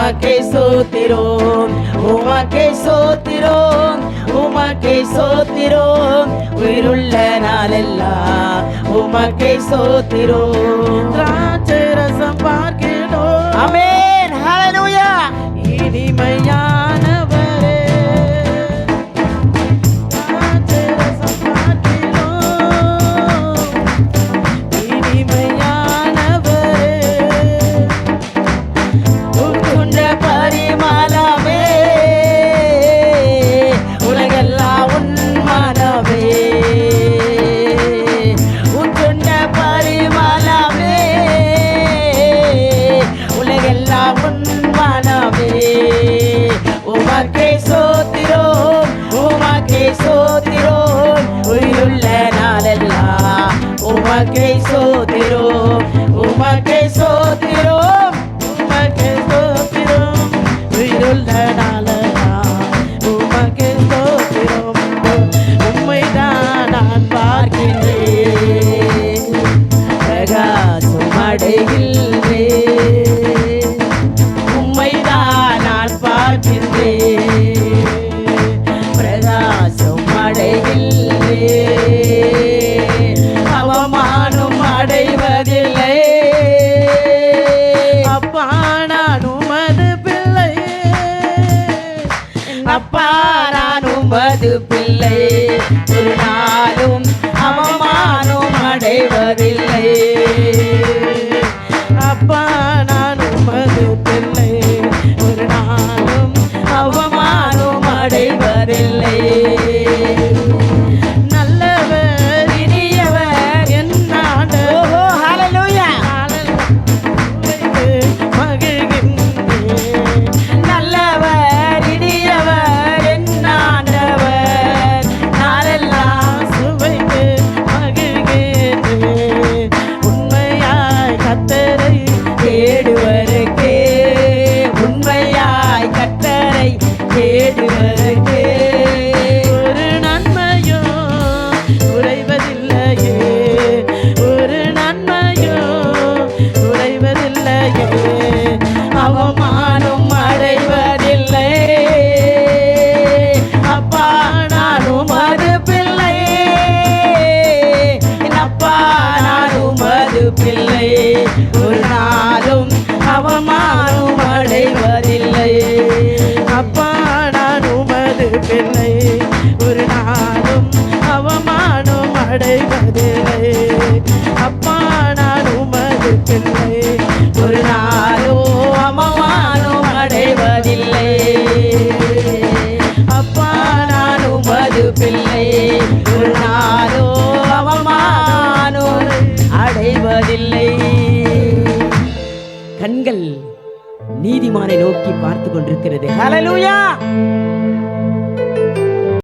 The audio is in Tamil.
உமக்கே சோத்திரோம், உமக்கே சோத்திரோம், உமக்கே சோத்திரோம். உயிருள்ள நாளெல்லாம் உமக்கே சோத்திரோம். திராட்சை ரசம் பார்க்கிறோம். ஆமென், ஹல்லேலூயா. இனிமையானவரே, திராட்சை ரசம் பார்க்கிறோம். இனிமையானவரே, உட்கொண்ட பரிமளமே, உலகெல்லாம் உன் மனமே. உட்கொண்ட பரிமளமே, உலகெல்லாம் உன் மனமே. உமக்கே சோத்திரோம், உமக்கே சோத்திரோம். உயிருள்ள நாளெல்லாம் உமக்கே சோத்திரோம், உமக்கே சோத்திரோம். உமக்கே ஸ்தோத்திரம். உயிருள்ள நாளெல்லாம் உமக்கே ஸ்தோத்திரம். உம்மைதான் நான் பார்க்கின்றேன், பிரகாசம் அடைகின்றேன். உம்மைதான் நான் பார்க்கின்றேன், பிரகாசம் அடைகின்றேன். அவமானம் அடைவதில்லை. அப்பா நான் உமது பிள்ளை, அப்பா நான் உமது பிள்ளை. ஒரு நாளும் அவமானம் அடைவதில்லை. அப்பா நான் உமது பிள்ளை, ஒரு நாளும் அவமானம் அடைவதில்லை. நல்லவர் இனியவர் என் ஆண்டவர். ஓஹோ, ஹல்லேலூயா. மகிழ்கின்றேன். நல்லவர் இனியவர் என் ஆண்டவர். நாளெல்லாம் சுவைத்து மகிழ்கின்றேன். உண்மையாய் கர்த்தரை தேடுவருக்கே, உண்மையாய் கர்த்தரை தேடுவருக்கே. ஒரு நன்மையோ குறைவதில்லையே, ஒரு நன்மையோ குறைவதில்லையே. அவமானம் அடைவதில்லை. அப்பா நான் உமது பிள்ளை, அப்பா நான் உமது பிள்ளை. ஒரு நாளும் அவமானம் அடைவதில்லை. அப்பா நான் உமது பிள்ளை, ஒரு நாளும் அவமானம் அடைவதில்லை. அப்பா நான் உமது பிள்ளை, ஒரு நாளோ அவமானம் அடைவதில்லை. அப்பா நான் உமது பிள்ளை. ஒரு நாளோ அவமானம் அடைவதில்லை. கண்கள் நீதிமானை நோக்கி பார்த்து கொண்டிருக்கிறது. ஹல்லேலூயா.